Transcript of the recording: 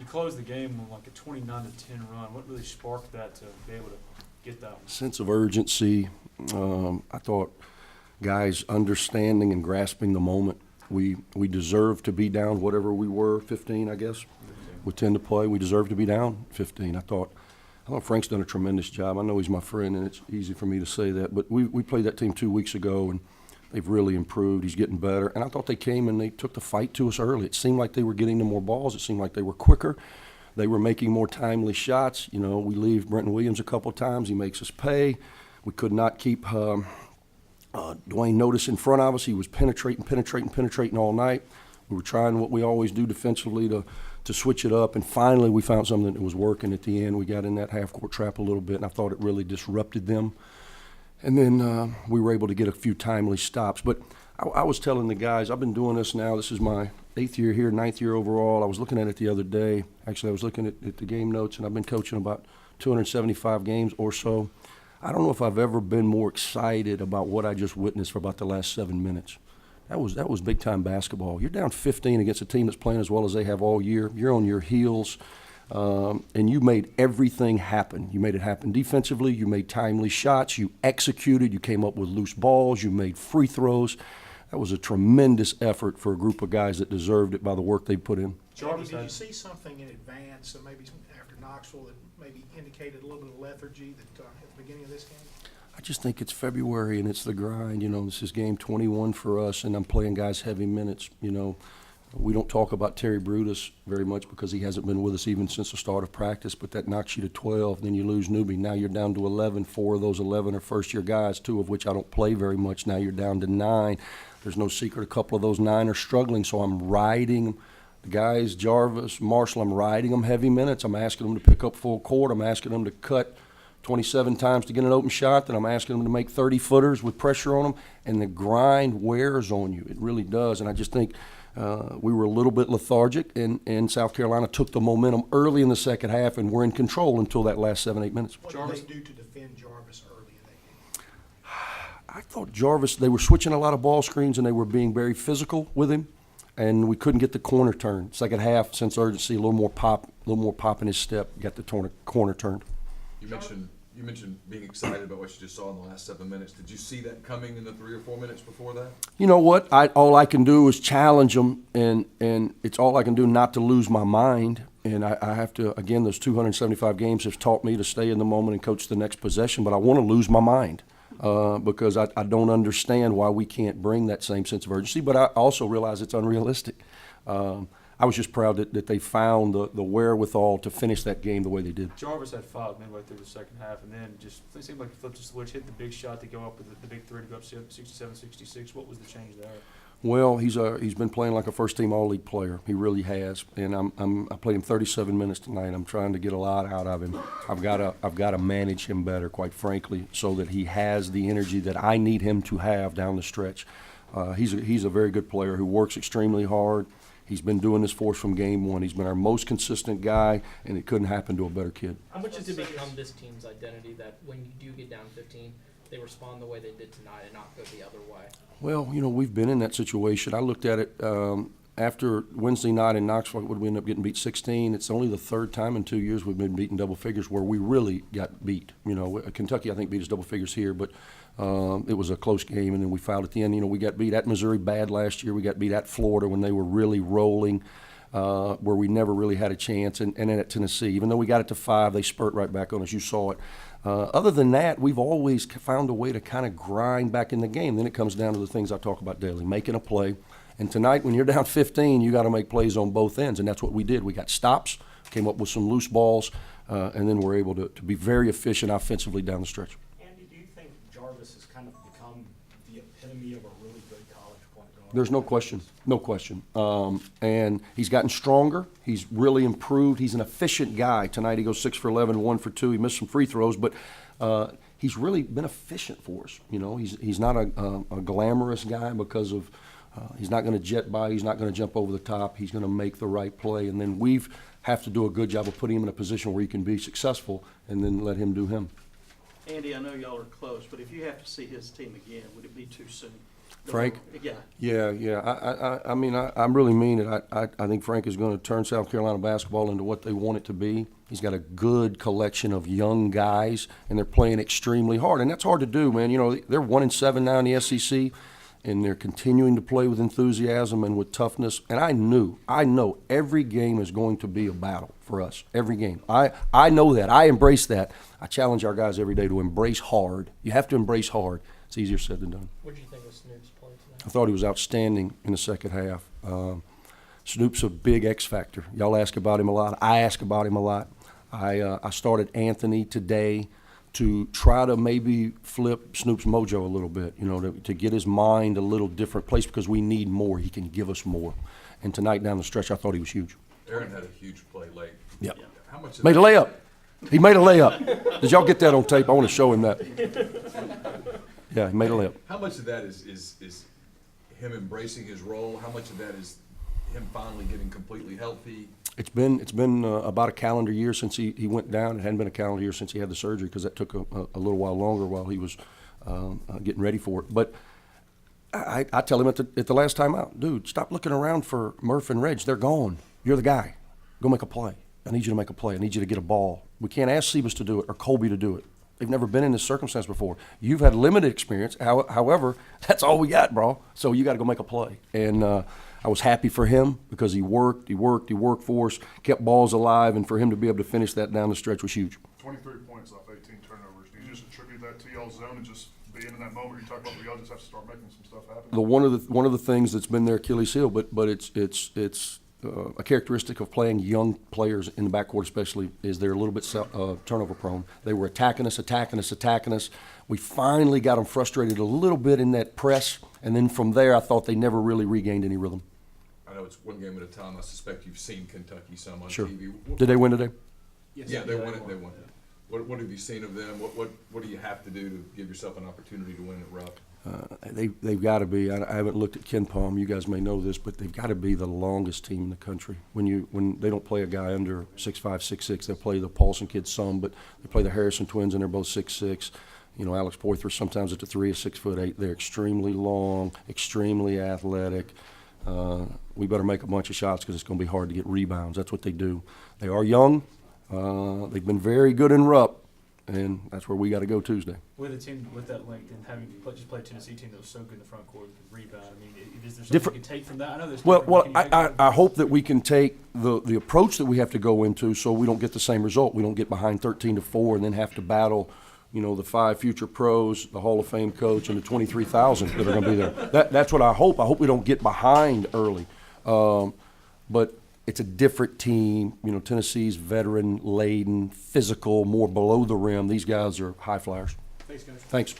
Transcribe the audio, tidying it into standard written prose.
closed the game with like a 29-10 run. What really sparked that to be able to get that one? Sense of urgency. I thought guys understanding and grasping the moment. We deserved to be down whatever we were, 15, I guess, with 10 to play. We deserved to be down 15. I thought Frank's done a tremendous job. I know he's my friend, and it's easy for me to say that. But we played that team 2 weeks ago, and they've really improved. He's getting better. And I thought they came and they took the fight to us early. It seemed like they were getting to more balls. It seemed like they were quicker. They were making more timely shots. You know, we leave Brenton Williams a couple of times. He makes us pay. We could not keep Dwayne Notice in front of us. He was penetrating all night. We were trying what we always do defensively to switch it up, and finally we found something that was working at the end. We got in that half-court trap a little bit, and I thought it really disrupted them. And then we were able to get a few timely stops. But I was telling the guys, I've been doing this now. This is my 8th year here, 9th year overall. I was looking at it the other day. Actually, I was looking at the game notes, and I've been coaching about 275 games or so. I don't know if I've ever been more excited about what I just witnessed for about the last 7 minutes. That was big-time basketball. You're down 15 against a team that's playing as well as they have all year. You're on your heels, and you made everything happen. You made it happen defensively. You made timely shots. You executed. You came up with loose balls. You made free throws. That was a tremendous effort for a group of guys that deserved it by the work they put in. Jarvis, did you see something in advance, so maybe after Knoxville, that maybe indicated a little bit of lethargy that at the beginning of this game? I just think it's February and it's the grind. You know, this is game 21 for us, and I'm playing guys heavy minutes. You know, we don't talk about Terry Brutus very much because he hasn't been with us even since the start of practice, but that knocks you to 12. Then you lose Newby. Now you're down to 11. 4 of those 11 are first-year guys, 2 of which I don't play very much. Now you're down to 9. There's no secret a couple of those 9 are struggling, so I'm riding the guys, Jarvis, Marshall, I'm riding them heavy minutes. I'm asking them to pick up full court. I'm asking them to cut 27 times to get an open shot. Then I'm asking them to make 30-footers with pressure on them. And the grind wears on you. It really does. And I just think we were a little bit lethargic, and South Carolina took the momentum early in the second half, and we're in control until that last 7-8 minutes. What did they do to defend Jarvis early in that game? I thought Jarvis, they were switching a lot of ball screens, and they were being very physical with him. And we couldn't get the corner turned. Second half, sense of urgency, a little more pop in his step, got the corner turned. You mentioned being excited about what you just saw in the last 7 minutes. Did you see that coming in the 3 or 4 minutes before that? You know what? All I can do is challenge them, and it's all I can do not to lose my mind. And I have to, again, those 275 games have taught me to stay in the moment and coach the next possession, but I want to lose my mind. Because I don't understand why we can't bring that same sense of urgency, but I also realize it's unrealistic. I was just proud that they found the wherewithal to finish that game the way they did. Jarvis had 5 midway through the second half, and then just it seemed like he flipped the switch, hit the big shot to go up with the big 3 to go up 67-66. What was the change there? Well, he's been playing like a first-team All-League player. He really has, and I played him 37 minutes tonight. I'm trying to get a lot out of him. I've got to manage him better, quite frankly, so that he has the energy that I need him to have down the stretch. He's a very good player who works extremely hard. He's been doing this for us from game 1. He's been our most consistent guy, and it couldn't happen to a better kid. How much does it become this team's identity that when you do get down 15, they respond the way they did tonight and not go the other way? Well, you know, we've been in that situation. I looked at it after Wednesday night in Knoxville, we ended up getting beat 16. It's only the 3rd time in 2 years we've been beaten double figures where we really got beat. You know, Kentucky, I think, beat us double figures here, but it was a close game, and then we fouled at the end. You know, we got beat at Missouri bad last year. We got beat at Florida when they were really rolling, where we never really had a chance, and then at Tennessee. Even though we got it to 5, they spurt right back on us. You saw it. Other than that, we've always found a way to kind of grind back in the game. Then it comes down to the things I talk about daily, making a play. And tonight, when you're down 15, you got to make plays on both ends, and that's what we did. We got stops, came up with some loose balls, and then we're able to be very efficient offensively down the stretch. Andy, do you think Jarvis has kind of become the epitome of a really good college point guard? There's no question, no question. And he's gotten stronger. He's really improved. He's an efficient guy. Tonight he goes 6 for 11, 1 for 2. He missed some free throws, but he's really been efficient for us. You know, he's not a glamorous guy because of he's not going to jet by. He's not going to jump over the top. He's going to make the right play. And then we have to do a good job of putting him in a position where he can be successful and then let him do him. Andy, I know y'all are close, but if you have to see his team again, would it be too soon? Frank? Yeah. Yeah. I mean, I really mean it. I think Frank is going to turn South Carolina basketball into what they want it to be. He's got a good collection of young guys, and they're playing extremely hard. And that's hard to do, man. You know, they're 1-7 now in the SEC, and they're continuing to play with enthusiasm and with toughness. And I know every game is going to be a battle for us, every game. I know that. I embrace that. I challenge our guys every day to embrace hard. You have to embrace hard. It's easier said than done. What did you think of Snoop's play tonight? I thought he was outstanding in the second half. Snoop's a big X factor. Y'all ask about him a lot. I ask about him a lot. I started Anthony today to try to maybe flip Snoop's mojo a little bit, you know, to get his mind a little different place because we need more. He can give us more. And tonight down the stretch, I thought he was huge. Aaron had a huge play late. Yep. How much of Made a that- layup. He made a layup. Did y'all get that on tape? I want to show him that. Yeah, he made a layup. How much of that is him embracing his role? How much of that is him finally getting completely healthy? It's been about a calendar year since he went down. It hadn't been a calendar year since he had the surgery because that took a little while longer while he was getting ready for it. But I tell him at the last time out, dude, stop looking around for Murph and Reg. They're gone. You're the guy. Go make a play. I need you to make a play. I need you to get a ball. We can't ask Sebas to do it or Colby to do it. They've never been in this circumstance before. You've had limited experience. However, that's all we got, bro. So you got to go make a play. And I was happy for him because he worked for us, kept balls alive, and for him to be able to finish that down the stretch was huge. 23 points off 18 turnovers. Do you just attribute that to y'all's zone and just being in that moment? You talk about y'all just have to start making some stuff happen. One of the things that's been their Achilles heel, but it's a characteristic of playing young players in the backcourt, especially, is they're a little bit turnover prone. They were attacking us. We finally got them frustrated a little bit in that press, and then from there, I thought they never really regained any rhythm. I know it's one game at a time. I suspect you've seen Kentucky some on Sure. TV. Did they win today? Yeah, they won it. They won it. What have you seen of them? What do you have to do to give yourself an opportunity to win at Rupp? They've got to be. I haven't looked at Ken Palm. You guys may know this, but they've got to be the longest team in the country. When they don't play a guy under 6'5", 6'6", they play the Paulson kids some, but they play the Harrison twins, and they're both 6'6". You know, Alex Poythress sometimes at the 3 is 6'8". They're extremely long, extremely athletic. We better make a bunch of shots because it's going to be hard to get rebounds. That's what they do. They are young. They've been very good in Rupp. And that's where we got to go Tuesday. With a team with that length and having just played a Tennessee team that was so good in the front court and could rebound, I mean, is there something Different- you can take from that? I know there's Well, different- can you take I hope that we can take the approach that we have to go into so we don't get the same result. We don't get behind 13-4 and then have to battle, you know, the 5 future pros, the Hall of Fame coach, and the 23,000 that are going to be there. That's what I hope. I hope we don't get behind early. But it's a different team. You know, Tennessee's veteran-laden, physical, more below the rim. These guys are high flyers. Thanks, guys. Thanks.